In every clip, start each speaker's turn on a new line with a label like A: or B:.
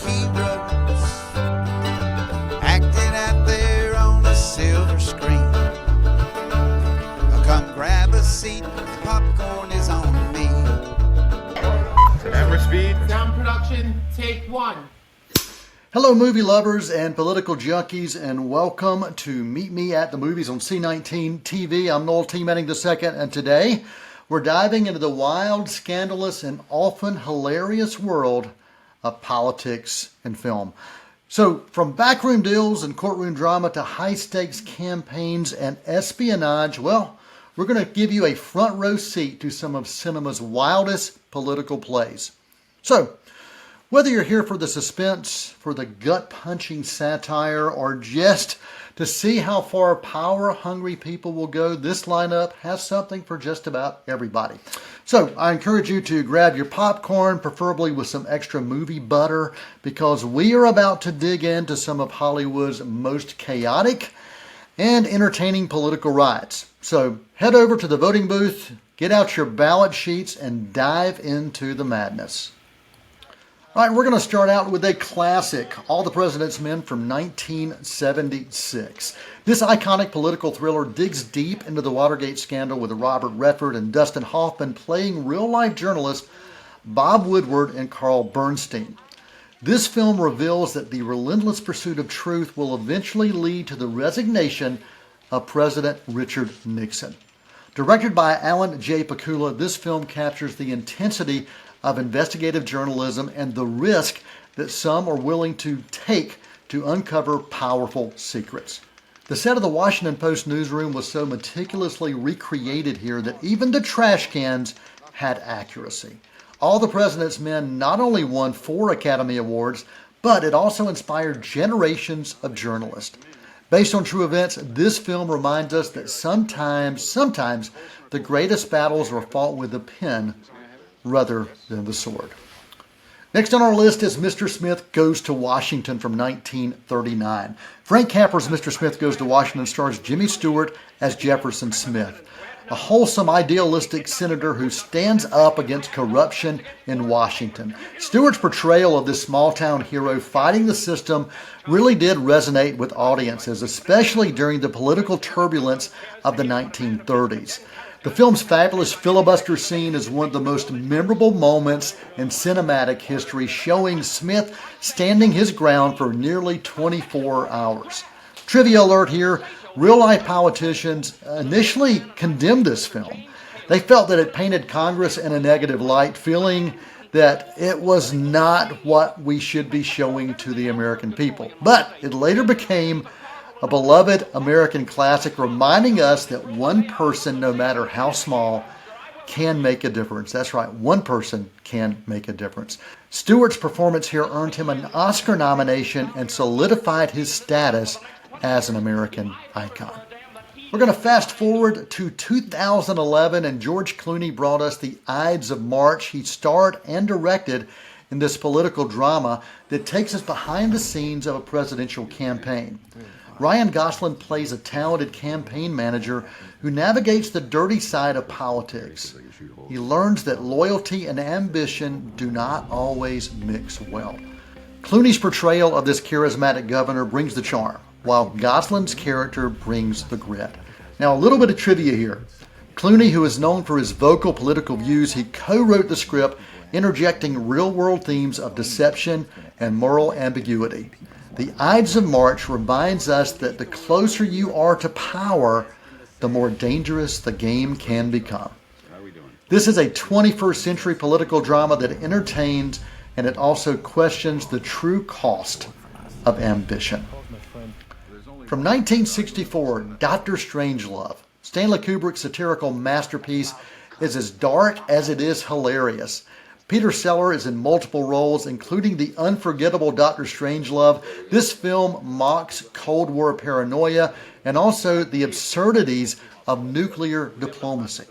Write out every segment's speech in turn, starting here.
A: heroes acting out there on a silver screen. Come grab a seat, the popcorn is on me.
B: Camera speed.
C: Sound production, take one.
D: Hello movie lovers and political junkies, and welcome to Meet Me at the Movies on C19 TV. I'm Noel T. Manning II, and today we're diving into the wild, scandalous, and often hilarious world of politics and film. So from backroom deals and courtroom drama to high-stakes campaigns and espionage, well, we're going to give you a front row seat to some of cinema's wildest political plays. So, whether you're here for the suspense, for the gut-punching satire, or just to see how far power-hungry people will go, this lineup has something for just about everybody. So, I encourage you to grab your popcorn, preferably with some extra movie butter, because we are about to dig into some of Hollywood's most chaotic and entertaining political rides. So head over to the voting booth, get out your ballot sheets, and dive into the madness. All right, we're going to start out with a classic, All the President's Men from 1976. This iconic political thriller digs deep into the Watergate scandal with Robert Redford and Dustin Hoffman playing real-life journalists Bob Woodward and Carl Bernstein. This film reveals that the relentless pursuit of truth will eventually lead to the resignation of President Richard Nixon. Directed by Alan J. Pakula, this film captures the intensity of investigative journalism and the risk that some are willing to take to uncover powerful secrets. The set of the Washington Post newsroom was so meticulously recreated here that even the trash cans had accuracy. All the President's Men not only won 4 Academy Awards, but it also inspired generations of journalists. Based on true events, this film reminds us that sometimes the greatest battles are fought with the pen rather than the sword. Next on our list is Mr. Smith Goes to Washington from 1939. Frank Capra's Mr. Smith Goes to Washington stars Jimmy Stewart as Jefferson Smith, a wholesome, idealistic senator who stands up against corruption in Washington. Stewart's portrayal of this small-town hero fighting the system really did resonate with audiences, especially during the political turbulence of the 1930s. The film's fabulous filibuster scene is one of the most memorable moments in cinematic history, showing Smith standing his ground for nearly 24 hours. Trivia alert here. Real-life politicians initially condemned this film. They felt that it painted Congress in a negative light, feeling that it was not what we should be showing to the American people. But it later became a beloved American classic, reminding us that one person, no matter how small, can make a difference. That's right, one person can make a difference. Stewart's performance here earned him an Oscar nomination and solidified his status as an American icon. We're going to fast forward to 2011, and George Clooney brought us The Ides of March. He starred and directed in this political drama that takes us behind the scenes of a presidential campaign. Ryan Gosling plays a talented campaign manager who navigates the dirty side of politics. He learns that loyalty and ambition do not always mix well. Clooney's portrayal of this charismatic governor brings the charm, while Gosling's character brings the grit. Now, a little bit of trivia here. Clooney, who is known for his vocal political views, he co-wrote the script, interjecting real-world themes of deception and moral ambiguity. The Ides of March reminds us that the closer you are to power, the more dangerous the game can become. This is a 21st century political drama that entertains, and it also questions the true cost of ambition. From 1964, Dr. Strangelove, Stanley Kubrick's satirical masterpiece, is as dark as it is hilarious. Peter Sellers is in multiple roles, including the unforgettable Dr. Strangelove. This film mocks Cold War paranoia and also the absurdities of nuclear diplomacy.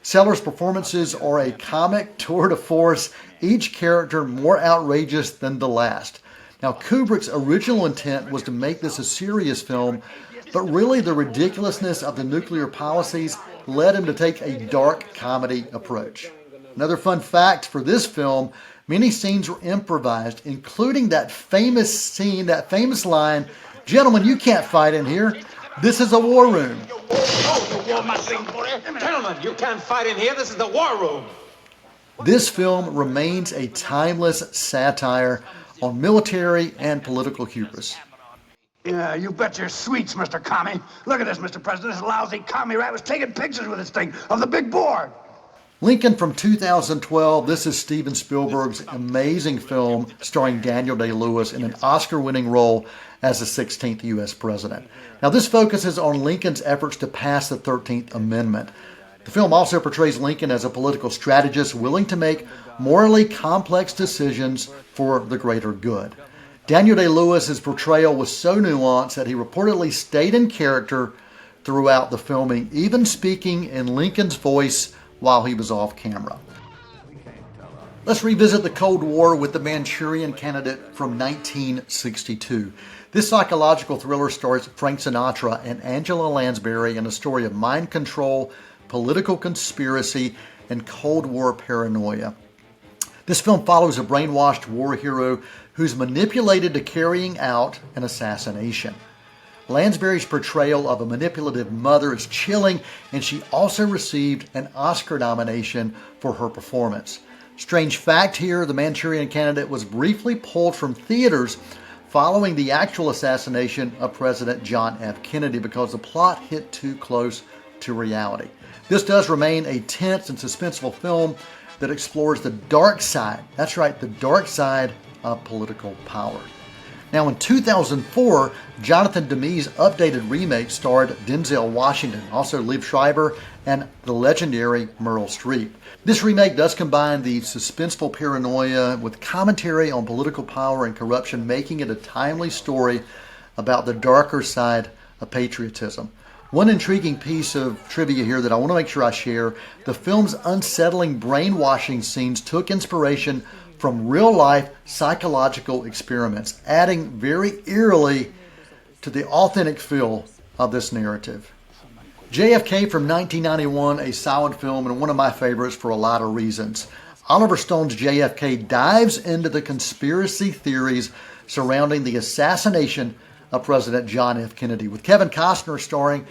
D: Sellers' performances are a comic tour de force, each character more outrageous than the last. Now, Kubrick's original intent was to make this a serious film, but really the ridiculousness of the nuclear policies led him to take a dark comedy approach. Another fun fact for this film, Many scenes were improvised, including that famous scene, that famous line, "Gentlemen, you can't fight in here. This is a war room."
B: Gentlemen, you can't fight in here. This is the war room.
D: This film remains a timeless satire on military and political hubris.
E: Yeah, you bet your sweets, Mr. Commie. Look at this, Mr. President. This lousy commie rat was taking pictures with this thing of the big board.
D: Lincoln from 2012, this is Steven Spielberg's amazing film starring Daniel Day-Lewis in an Oscar-winning role as the 16th U.S. president. Now, this focuses on Lincoln's efforts to pass the 13th Amendment. The film also portrays Lincoln as a political strategist willing to make morally complex decisions for the greater good. Daniel Day-Lewis's portrayal was so nuanced that he reportedly stayed in character throughout the filming, even speaking in Lincoln's voice while he was off camera. Let's revisit the Cold War with The Manchurian Candidate from 1962. This psychological thriller stars Frank Sinatra and Angela Lansbury in a story of mind control, political conspiracy, and Cold War paranoia. This film follows a brainwashed war hero who's manipulated to carrying out an assassination. Lansbury's portrayal of a manipulative mother is chilling, and she also received an Oscar nomination for her performance. Strange fact here, The Manchurian Candidate was briefly pulled from theaters following the actual assassination of President John F. Kennedy because the plot hit too close to reality. This does remain a tense and suspenseful film that explores the dark side, that's right, the dark side of political power. Now, in 2004, Jonathan Demme's updated remake starred Denzel Washington, also Liev Schreiber, and the legendary Meryl Streep. This remake does combine the suspenseful paranoia with commentary on political power and corruption, making it a timely story about the darker side of patriotism. One intriguing piece of trivia here that I want to make sure I share, the film's unsettling brainwashing scenes took inspiration from real-life psychological experiments, adding very eerily to the authentic feel of this narrative. JFK from 1991, a solid film and one of my favorites for a lot of reasons. Oliver Stone's JFK dives into the conspiracy theories surrounding the assassination of President John F. Kennedy, with Kevin Costner starring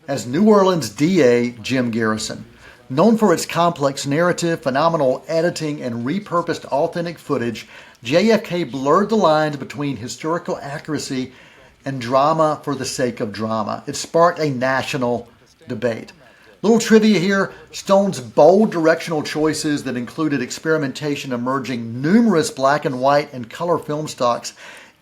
D: as New Orleans DA Jim Garrison. Known for its complex narrative, phenomenal editing, and repurposed authentic footage, JFK blurred the lines between historical accuracy and drama for the sake of drama. It sparked a national debate. Little trivia here, Stone's bold directional choices that included experimentation emerging numerous black and white and color film stocks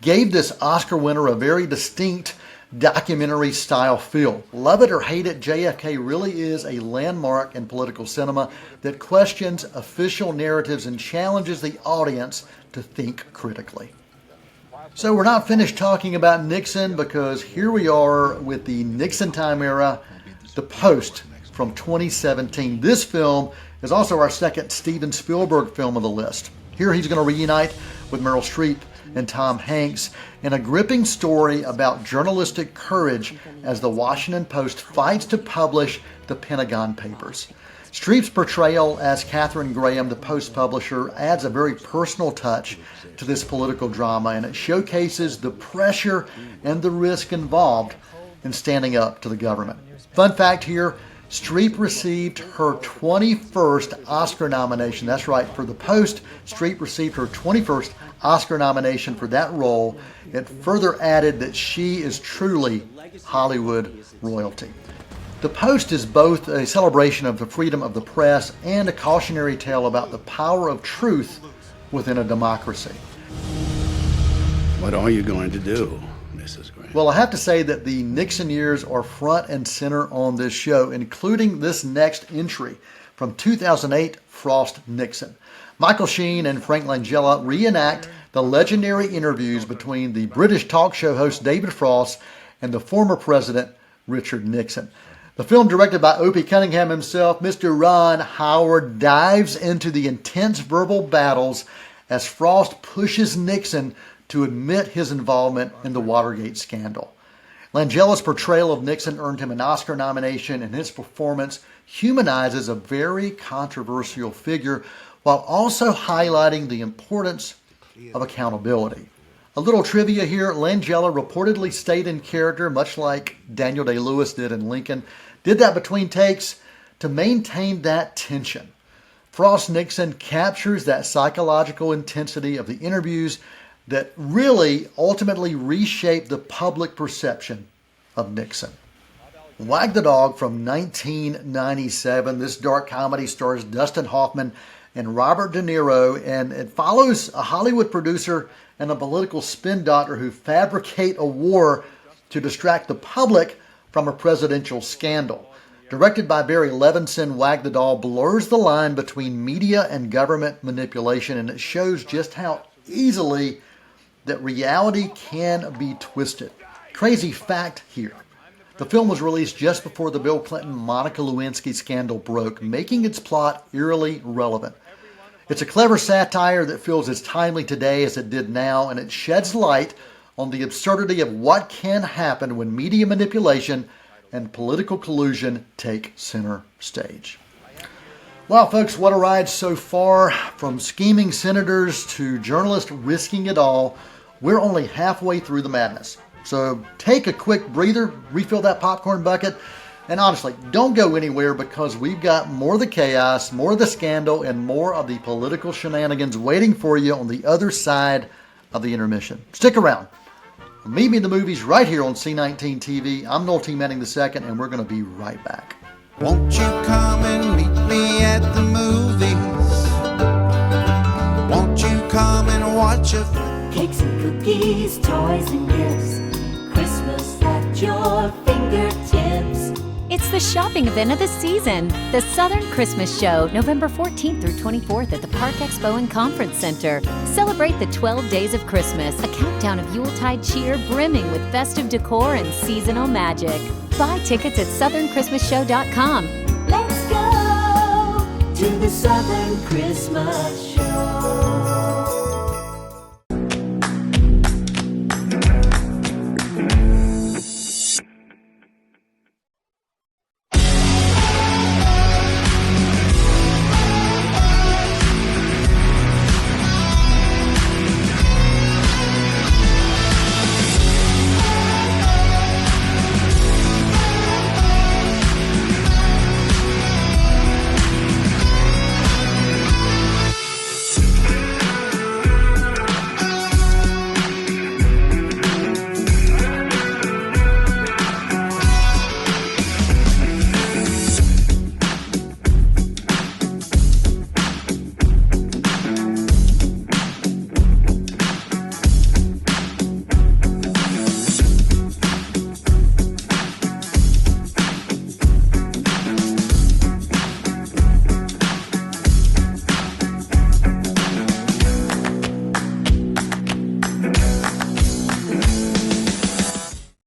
D: gave this Oscar winner a very distinct documentary style feel. Love it or hate it, JFK really is a landmark in political cinema that questions official narratives and challenges the audience to think critically. So we're not finished talking about Nixon, because here we are with the Nixon time era, The Post from 2017. This film is also our second Steven Spielberg film on the list. Here he's going to reunite with Meryl Streep and Tom Hanks in a gripping story about journalistic courage as the Washington Post fights to publish the Pentagon Papers. Streep's portrayal as Katharine Graham, the Post publisher, adds a very personal touch to this political drama, and it showcases the pressure and the risk involved in standing up to the government. Fun fact here, Streep received her 21st Oscar nomination. That's right, for The Post, Streep received her 21st Oscar nomination for that role. It further added that she is truly Hollywood royalty. The Post is both a celebration of the freedom of the press and a cautionary tale about the power of truth within a democracy.
F: What are you going to do, Mrs. Graham?
D: Well, I have to say that the Nixon years are front and center on this show, including this next entry from 2008, Frost Nixon. Michael Sheen and Frank Langella reenact the legendary interviews between the British talk show host David Frost and the former president Richard Nixon. The film, directed by Opie Cunningham himself, Mr. Ron Howard dives into the intense verbal battles as Frost pushes Nixon to admit his involvement in the Watergate scandal. Langella's portrayal of Nixon earned him an Oscar nomination, and his performance humanizes a very controversial figure while also highlighting the importance of accountability. A little trivia here, Langella reportedly stayed in character, much like Daniel Day-Lewis did in Lincoln, did that between takes to maintain that tension. Frost Nixon captures that psychological intensity of the interviews that really ultimately reshaped the public perception of Nixon. Wag the Dog from 1997. This dark comedy stars Dustin Hoffman and Robert De Niro, and it follows a Hollywood producer and a political spin doctor who fabricate a war to distract the public from a presidential scandal. Directed by Barry Levinson, Wag the Dog blurs the line between media and government manipulation, and it shows just how easily that reality can be twisted. Crazy fact here. The film was released just before the Bill Clinton-Monica Lewinsky scandal broke, making its plot eerily relevant. It's a clever satire that feels as timely today as it did now, and it sheds light on the absurdity of what can happen when media manipulation and political collusion take center stage. Well, folks, what a ride so far. From scheming senators to journalists risking it all, we're only halfway through the madness. So take a quick breather, refill that popcorn bucket, and honestly, don't go anywhere because we've got more of the chaos, more of the scandal, and more of the political shenanigans waiting for you on the other side of the intermission. Stick around. Meet Me in the Movies right here on C19 TV. I'm Noel T. Manning II, and we're going to be right back.
A: Won't you come and meet me at the movies? Won't you come and watch a flick?
G: Cakes and cookies, toys and gifts, Christmas at your fingertips.
H: It's the shopping event of the season, the Southern Christmas Show, November 14th through 24th at the Park Expo and Conference Center. Celebrate the 12 days of Christmas, a countdown of Yuletide cheer brimming with festive decor and seasonal magic. Buy tickets at southernchristmasshow.com.
G: Let's go to the Southern Christmas Show.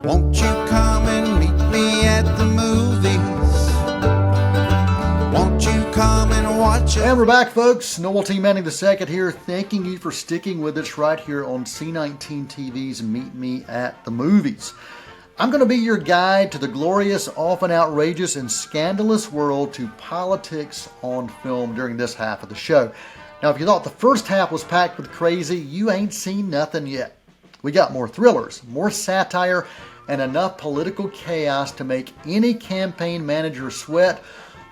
A: Won't you come and meet me at the movies? Won't you come and watch a
D: And we're back, folks. Noel T. Manning II here, thanking you for sticking with us right here on C19 TV's Meet Me at the Movies. I'm going to be your guide to the glorious, often outrageous, and scandalous world to politics on film during this half of the show. Now, if you thought the first half was packed with crazy, you ain't seen nothing yet. We got more thrillers, more satire, and enough political chaos to make any campaign manager sweat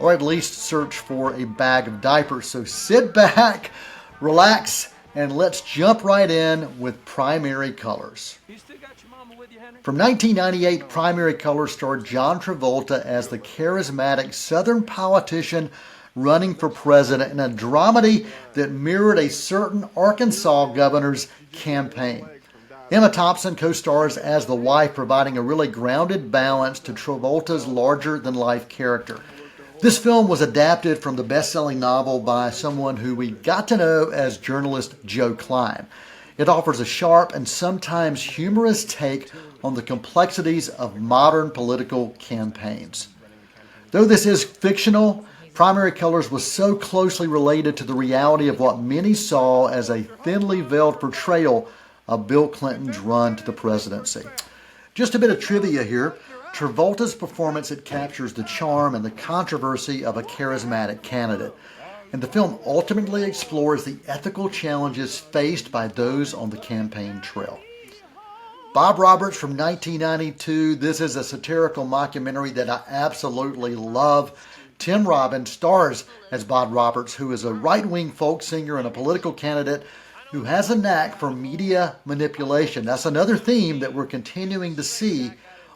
D: or at least search for a bag of diapers. So sit back, relax, and let's jump right in with Primary Colors. From 1998, Primary Colors starred John Travolta as the charismatic Southern politician running for president in a dramedy that mirrored a certain Arkansas governor's campaign. Emma Thompson co-stars as the wife, providing a really grounded balance to Travolta's larger-than-life character. This film was adapted from the best-selling novel by someone who we got to know as journalist Joe Klein. It offers a sharp and sometimes humorous take on the complexities of modern political campaigns. Though this is fictional, Primary Colors was so closely related to the reality of what many saw as a thinly veiled portrayal of Bill Clinton's run to the presidency. Just a bit of trivia here. Travolta's performance, it captures the charm and the controversy of a charismatic candidate. And the film ultimately explores the ethical challenges faced by those on the campaign trail. Bob Roberts from 1992. This is a satirical mockumentary that I absolutely love. Tim Robbins stars as Bob Roberts, who is a right-wing folk singer and a political candidate who has a knack for media manipulation. That's another theme that we're continuing to see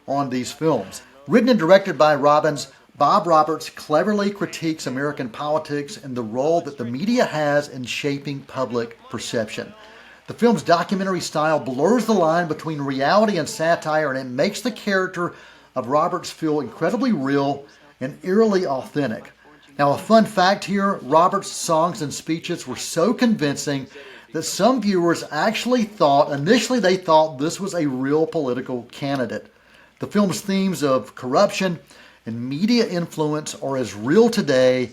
D: on these films. Written and directed by Robbins, Bob Roberts cleverly critiques American politics and the role that the media has in shaping public perception. The film's documentary style blurs the line between reality and satire, and it makes the character of Roberts feel incredibly real and eerily authentic. Now, a fun fact here, Roberts' songs and speeches were so convincing that some viewers actually initially they thought this was a real political candidate. The film's themes of corruption and media influence are as real today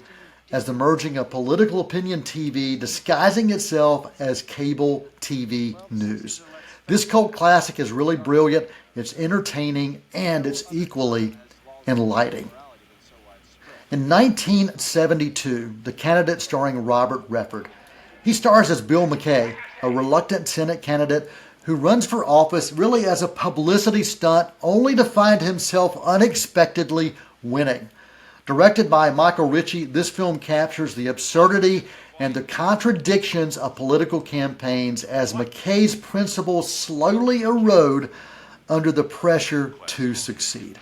D: as the merging of political opinion TV disguising itself as cable TV news. This cult classic is really brilliant, it's entertaining, and it's equally enlightening. In 1972, The Candidate starring Robert Redford. He stars as Bill McKay, a reluctant Senate candidate who runs for office really as a publicity stunt, only to find himself unexpectedly winning. Directed by Michael Ritchie, this film captures the absurdity and the contradictions of political campaigns as McKay's principles slowly erode under the pressure to succeed.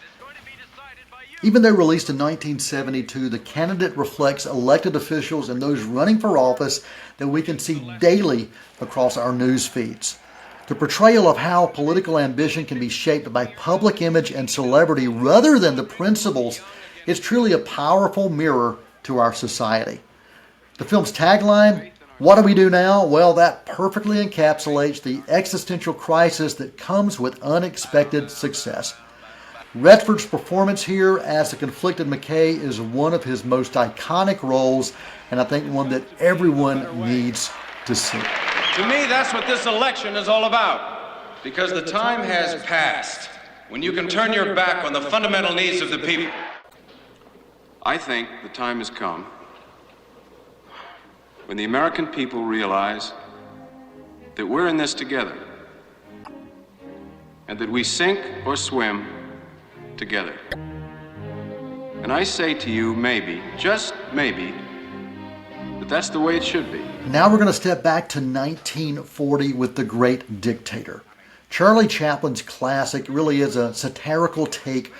D: Even though released in 1972, The Candidate reflects elected officials and those running for office that we can see daily across our news feeds. The portrayal of how political ambition can be shaped by public image and celebrity rather than the principles is truly a powerful mirror to our society. The film's tagline, "What do we do now?" Well, that perfectly encapsulates the existential crisis that comes with unexpected success. Redford's performance here as the conflicted McKay is one of his most iconic roles, and I think one that everyone needs to see.
I: To me, that's what this election is all about. Because the time has passed when you can turn your back on the fundamental needs of the people. I think the time has come when the American people realize that we're in this together and that we sink or swim together. And I say to you, maybe, just maybe, that that's the way it should be.
D: Now we're going to step back to 1940 with The Great Dictator. Charlie Chaplin's classic really is a satirical take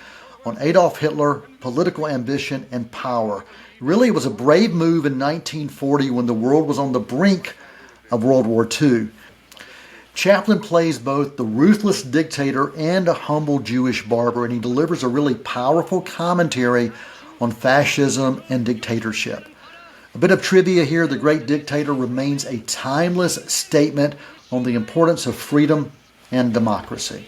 D: on Adolf Hitler, political ambition, and power. Really, it was a brave move in 1940 when the world was on the brink of World War II. Chaplin plays both the ruthless dictator and a humble Jewish barber, and he delivers a really powerful commentary on fascism and dictatorship. A bit of trivia here, The Great Dictator remains a timeless statement on the importance of freedom and democracy.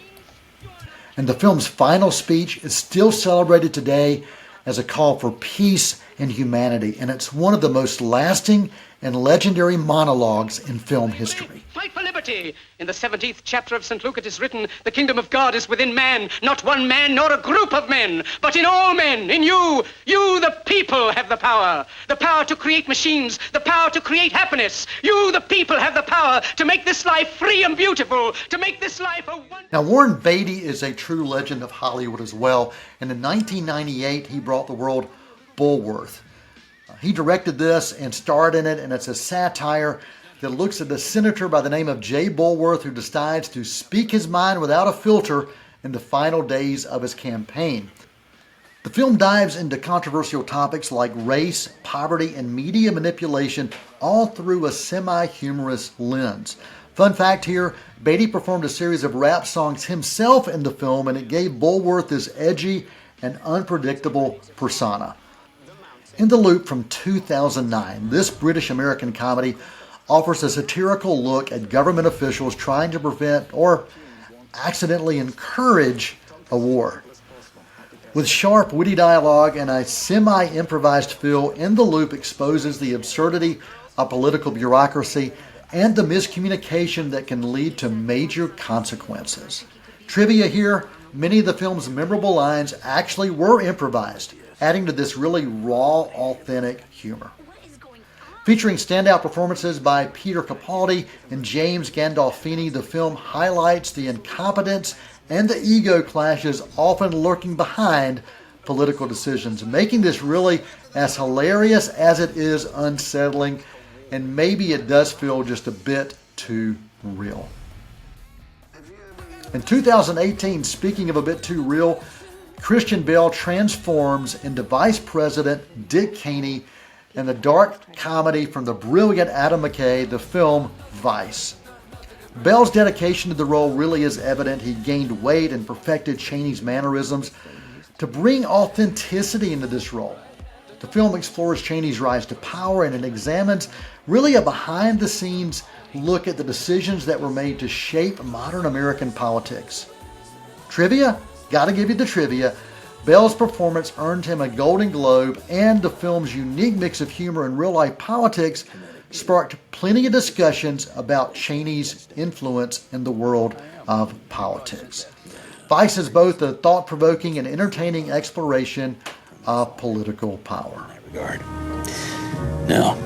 D: And the film's final speech is still celebrated today as a call for peace and humanity, and it's one of the most lasting and legendary monologues in film history.
J: Fight for liberty! In the 17th chapter of St. Luke it is written, the kingdom of God is within man, not one man nor a group of men, but in all men, in you. You, the people, have the power to create machines, the power to create happiness. You, the people, have the power to make this life free and beautiful, to make this life a wonderful...
D: Now, Warren Beatty is a true legend of Hollywood as well, and in 1998 he brought the world Bulworth. He directed this and starred in it, and it's a satire that looks at a senator by the name of Jay Bulworth who decides to speak his mind without a filter in the final days of his campaign. The film dives into controversial topics like race, poverty, and media manipulation, all through a semi-humorous lens. Fun fact here, Beatty performed a series of rap songs himself in the film, and it gave Bulworth this edgy and unpredictable persona. In the Loop from 2009, this British-American comedy offers a satirical look at government officials trying to prevent or accidentally encourage a war. With sharp, witty dialogue and a semi-improvised feel, In the Loop exposes the absurdity of political bureaucracy and the miscommunication that can lead to major consequences. Trivia here, many of the film's memorable lines actually were improvised, adding to this really raw, authentic humor. Featuring standout performances by Peter Capaldi and James Gandolfini, the film highlights the incompetence and the ego clashes often lurking behind political decisions, making this really as hilarious as it is unsettling, and maybe it does feel just a bit too real. In 2018, speaking of a bit too real, Christian Bale transforms into Vice President Dick Cheney in the dark comedy from the brilliant Adam McKay, the film Vice. Bale's dedication to the role really is evident. He gained weight and perfected Cheney's mannerisms to bring authenticity into this role. The film explores Cheney's rise to power, and it examines really a behind-the-scenes look at the decisions that were made to shape modern American politics. Trivia? Gotta give you the trivia. Bale's performance earned him a Golden Globe, and the film's unique mix of humor and real-life politics sparked plenty of discussions about Cheney's influence in the world of politics. Vice is both a thought-provoking and entertaining exploration of political power.
F: Now,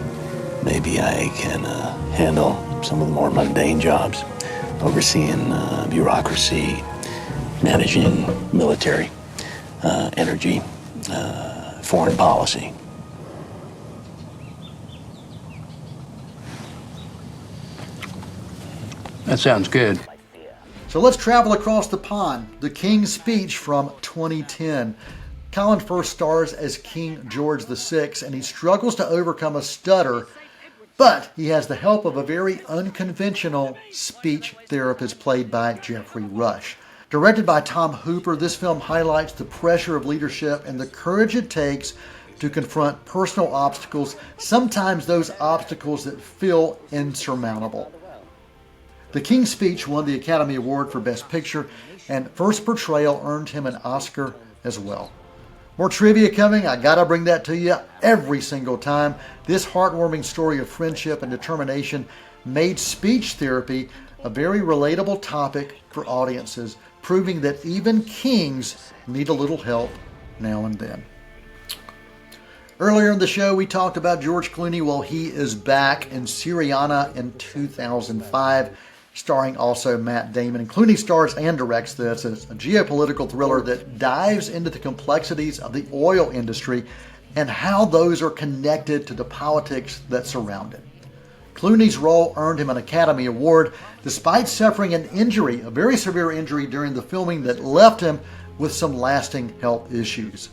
F: maybe I can handle some of the more mundane jobs, overseeing bureaucracy, managing military, energy, foreign policy. That sounds good.
D: So let's travel across the pond. The King's Speech from 2010. Colin Firth stars as King George VI, and he struggles to overcome a stutter, but he has the help of a very unconventional speech therapist played by Jeffrey Rush. Directed by Tom Hooper, this film highlights the pressure of leadership and the courage it takes to confront personal obstacles, sometimes those obstacles that feel insurmountable. The King's Speech won the Academy Award for Best Picture, and Firth's portrayal earned him an Oscar as well. More trivia coming. I gotta bring that to you every single time. This heartwarming story of friendship and determination made speech therapy a very relatable topic for audiences, proving that even kings need a little help now and then. Earlier in the show, we talked about George Clooney. Well, he is back in Syriana in 2005, starring also Matt Damon. And Clooney stars and directs this. It's a geopolitical thriller that dives into the complexities of the oil industry and how those are connected to the politics that surround it. Clooney's role earned him an Academy Award despite suffering an injury, a very severe injury during the filming that left him with some lasting health issues.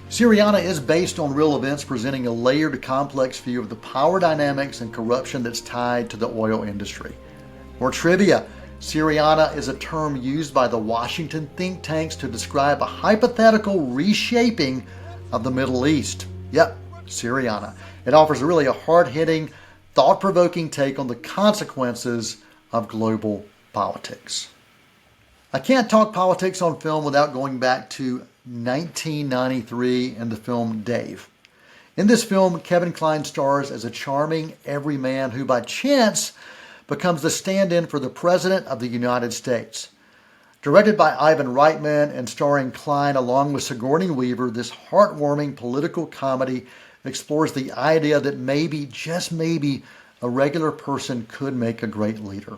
D: Syriana is based on real events, presenting a layered, complex view of the power dynamics and corruption that's tied to the oil industry. More trivia. Syriana is a term used by the Washington think tanks to describe a hypothetical reshaping of the Middle East. Yep, Syriana. It offers really a hard-hitting, thought-provoking take on the consequences of global politics. I can't talk politics on film without going back to 1993 and the film Dave. In this film, Kevin Kline stars as a charming everyman who by chance becomes the stand-in for the President of the United States. Directed by Ivan Reitman and starring Kline along with Sigourney Weaver, this heartwarming political comedy explores the idea that maybe, just maybe, a regular person could make a great leader.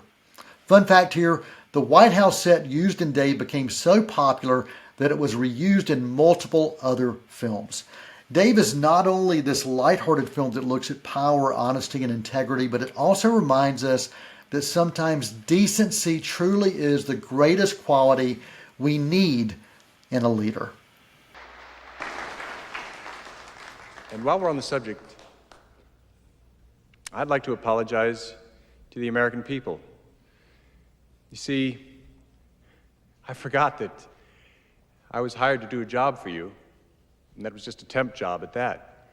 D: Fun fact here, the White House set used in Dave became so popular that it was reused in multiple other films. Dave is not only this lighthearted film that looks at power, honesty, and integrity, but it also reminds us that sometimes decency truly is the greatest quality we need in a leader.
K: And while we're on the subject, I'd like to apologize to the American people. You see, I forgot that I was hired to do a job for you, and that was just a temp job at that.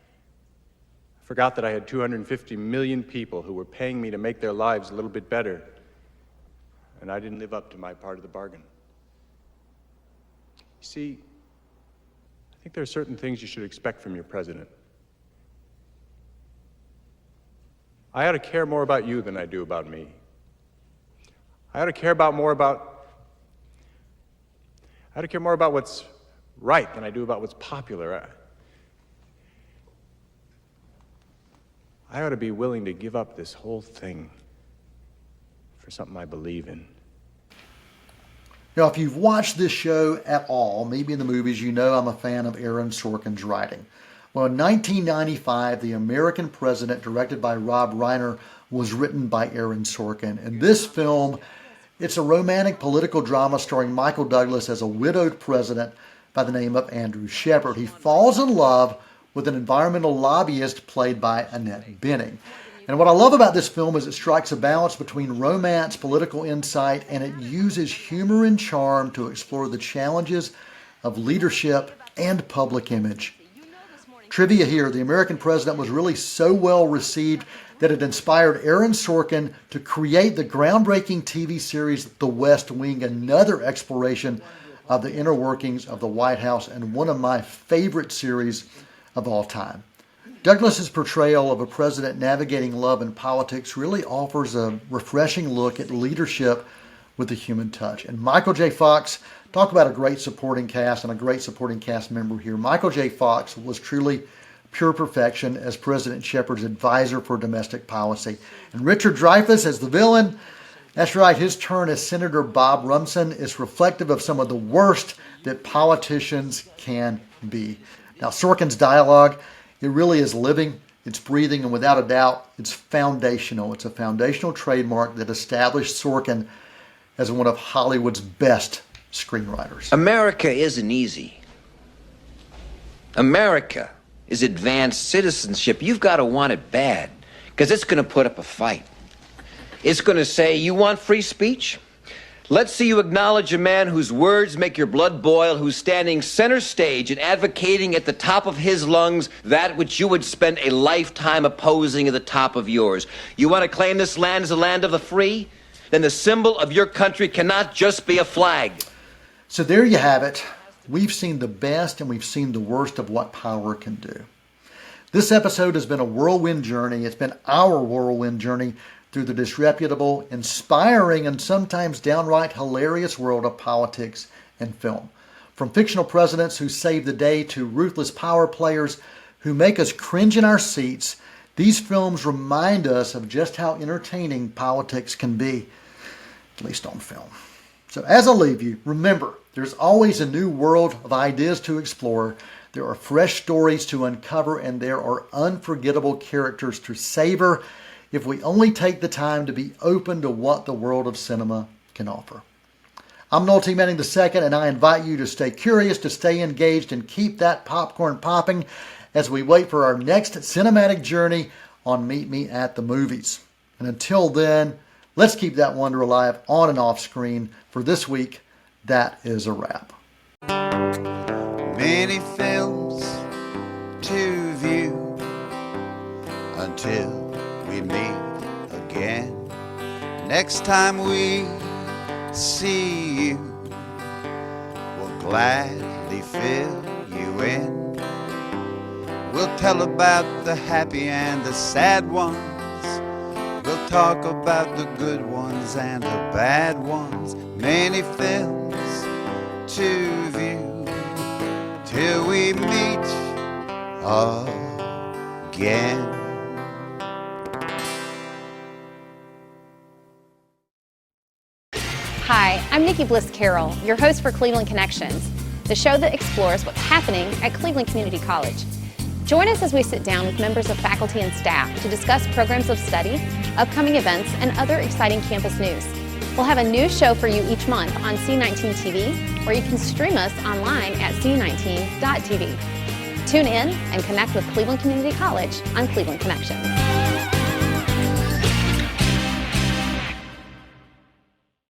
K: I forgot that I had 250 million people who were paying me to make their lives a little bit better, and I didn't live up to my part of the bargain. You see, I think there are certain things you should expect from your president. I ought to care more about you than I do about me. I ought to care more about what's right than I do about what's popular. I ought to be willing to give up this whole thing for something I believe in.
D: Now, if you've watched this show at all, maybe in the movies, you know I'm a fan of Aaron Sorkin's writing. Well, in 1995, The American President, directed by Rob Reiner, was written by Aaron Sorkin. And this film, it's a romantic political drama starring Michael Douglas as a widowed president by the name of Andrew Shepard. He falls in love with an environmental lobbyist played by Annette Bening. And what I love about this film is it strikes a balance between romance, political insight, and it uses humor and charm to explore the challenges of leadership and public image. Trivia here, The American President was really so well received that it inspired Aaron Sorkin to create the groundbreaking TV series The West Wing, another exploration of the inner workings of the White House and one of my favorite series of all time. Douglas's portrayal of a president navigating love and politics really offers a refreshing look at leadership with a human touch. And Michael J. Fox, talk about a great supporting cast and a great supporting cast member here. Michael J. Fox was truly pure perfection as President Shepard's advisor for domestic policy. And Richard Dreyfuss as the villain, that's right, his turn as Senator Bob Rumson is reflective of some of the worst that politicians can be. Now, Sorkin's dialogue, it really is living, it's breathing, and without a doubt, it's foundational. It's a foundational trademark that established Sorkin as one of Hollywood's best screenwriters.
L: America isn't easy. America is advanced citizenship. You've got to want it bad, because it's going to put up a fight. It's going to say, you want free speech? Let's see you acknowledge a man whose words make your blood boil, who's standing center stage and advocating at the top of his lungs that which you would spend a lifetime opposing at the top of yours. You want to claim this land as a land of the free? Then the symbol of your country cannot just be a flag.
D: So there you have it. We've seen the best and we've seen the worst of what power can do. This episode has been a whirlwind journey. It's been our whirlwind journey through the disreputable, inspiring, and sometimes downright hilarious world of politics and film. From fictional presidents who save the day to ruthless power players who make us cringe in our seats, these films remind us of just how entertaining politics can be, at least on film. So as I leave you, remember, there's always a new world of ideas to explore. There are fresh stories to uncover, and there are unforgettable characters to savor if we only take the time to be open to what the world of cinema can offer. I'm Noel T. Manning II, and I invite you to stay curious, to stay engaged, and keep that popcorn popping as we wait for our next cinematic journey on Meet Me at the Movies. And until then, let's keep that wonder alive on and off screen. For this week, that is a wrap.
A: Many films to view until we meet again. Next time we see you, we'll gladly fill you in. We'll tell about the happy and the sad ones. We'll talk about the good ones and the bad ones. Many films to view till we meet again.
M: Hi, I'm Nikki Bliss Carroll, your host for Cleveland Connections, the show that explores what's happening at Cleveland Community College. Join us as we sit down with members of faculty and staff to discuss programs of study, upcoming events, and other exciting campus news. We'll have a new show for you each month on C19 TV, or you can stream us online at c19.tv. Tune in and connect with Cleveland Community College on Cleveland Connections.